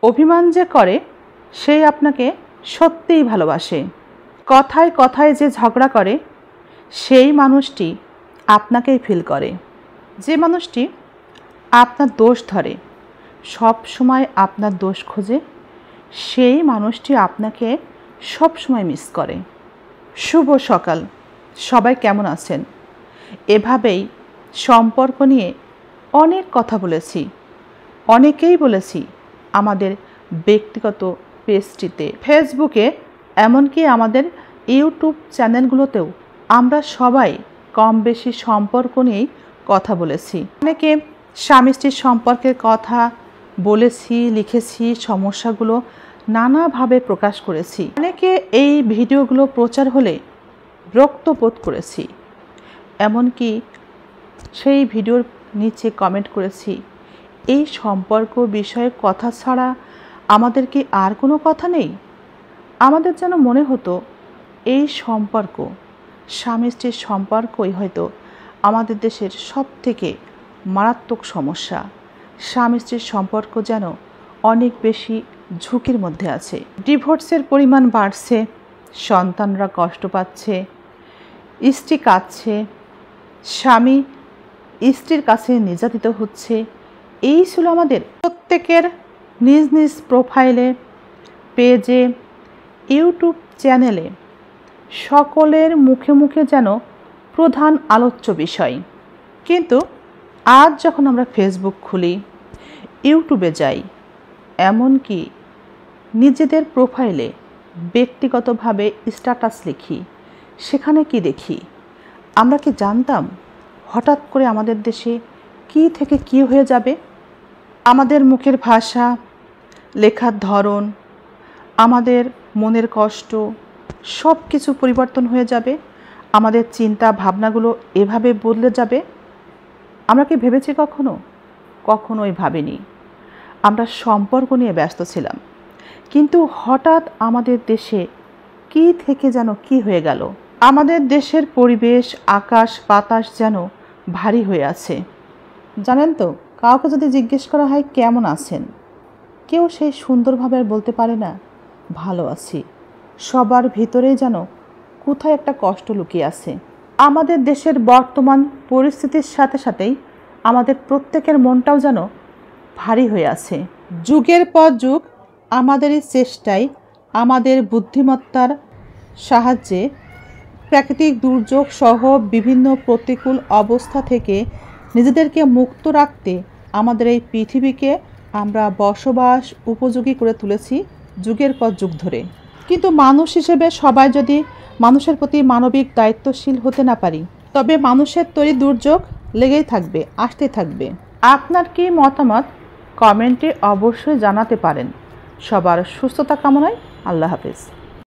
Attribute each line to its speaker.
Speaker 1: অভিমান যে করে সেই আপনাকে সত্যিই ভালোবাসে। কথায় কথায় যে ঝগড়া করে সেই মানুষটি আপনাকেই ফিল করে। যে মানুষটি আপনার দোষ ধরে, সব সময় আপনার দোষ খোঁজে, সেই মানুষটি আপনাকে সব সময় মিস করে। শুভ সকাল, সবাই কেমন আছেন? এভাবেই সম্পর্ক নিয়ে অনেক কথা বলেছি, অনেকেই বলেছি আমাদের ব্যক্তিগত পেজটিতে, ফেসবুকে, এমনকি আমাদের ইউটিউব চ্যানেলগুলোতেও আমরা সবাই কম বেশি সম্পর্ক নিয়েই কথা বলেছি। অনেকে স্বামী স্ত্রীর সম্পর্কের কথা বলেছি, লিখেছি, সমস্যাগুলো নানাভাবে প্রকাশ করেছি। অনেকে এই ভিডিওগুলো প্রচার হলে রক্তবোধ করেছি, এমনকি সেই ভিডিওর নিচে কমেন্ট করেছি, এই সম্পর্ক বিষয়ে কথা ছাড়া আমাদের কি আর কোনো কথা নেই? আমাদের যেন মনে হতো এই সম্পর্ক, স্বামী স্ত্রীর সম্পর্কই হয়তো আমাদের দেশের সবথেকে মারাত্মক সমস্যা। স্বামী স্ত্রীর সম্পর্ক যেন অনেক বেশি ঝুঁকির মধ্যে আছে। ডিভোর্সের পরিমাণ বাড়ছে, সন্তানরা কষ্ট পাচ্ছে, স্ত্রী কাঁদছে, স্বামী স্ত্রীর কাছে নির্যাতিত হচ্ছে। এই ছিল আমাদের প্রত্যেকের নিজ নিজ প্রোফাইলে, পেজে, ইউটিউব চ্যানেলে সকলের মুখে মুখে যেন প্রধান আলোচ্য বিষয়। কিন্তু আজ যখন আমরা ফেসবুক খুলি, ইউটিউবে যাই, এমনকি নিজেদের প্রোফাইলে ব্যক্তিগতভাবে স্ট্যাটাস লিখি, সেখানে কি দেখি? আমরা কি জানতাম হঠাৎ করে আমাদের দেশে কি থেকে কি হয়ে যাবে? আমাদের মুখের ভাষা, লেখার ধরন, আমাদের মনের কষ্ট সব কিছু পরিবর্তন হয়ে যাবে। আমাদের চিন্তা ভাবনাগুলো এভাবে বদলে যাবে। আমরা কি ভেবেছি কখনো? কখনোই ভাবিনি। আমরা সম্পর্ক নিয়ে ব্যস্ত ছিলাম, কিন্তু হঠাৎ আমাদের দেশে কি থেকে যেন কি হয়ে গেল। আমাদের দেশের পরিবেশ, আকাশ বাতাস যেন ভারী হয়ে আছে। জানেন তো, কাউকে যদি জিজ্ঞেস করা হয় কেমন আছেন, কেউ সেই সুন্দরভাবে আর বলতে পারে না ভালো আছি। সবার ভিতরেই যেন কোথায় একটা কষ্ট লুকিয়ে আছে। আমাদের দেশের বর্তমান পরিস্থিতির সাথে সাথেই আমাদের প্রত্যেকের মনটাও যেন ভারী হয়ে আছে। যুগের পর যুগ আমাদের এই চেষ্টায়, আমাদের বুদ্ধিমত্তার সাহায্যে প্রাকৃতিক দুর্যোগ সহ বিভিন্ন প্রতিকূল অবস্থা থেকে নিজেদেরকে মুক্ত রাখতে আমাদের এই পৃথিবীকে আমরা বসবাস উপযোগী করে তুলেছি যুগের পর যুগ ধরে। কিন্তু মানুষ হিসেবে সবাই যদি মানুষের প্রতি মানবিক দায়িত্বশীল হতে না পারি, তবে মানুষের তৈরি দুর্যোগ লেগেই থাকবে, আসতেই থাকবে। আপনার কি মতামত কমেন্টে অবশ্যই জানাতে পারেন। সবার সুস্থতা কামনায় আল্লাহ হাফেজ।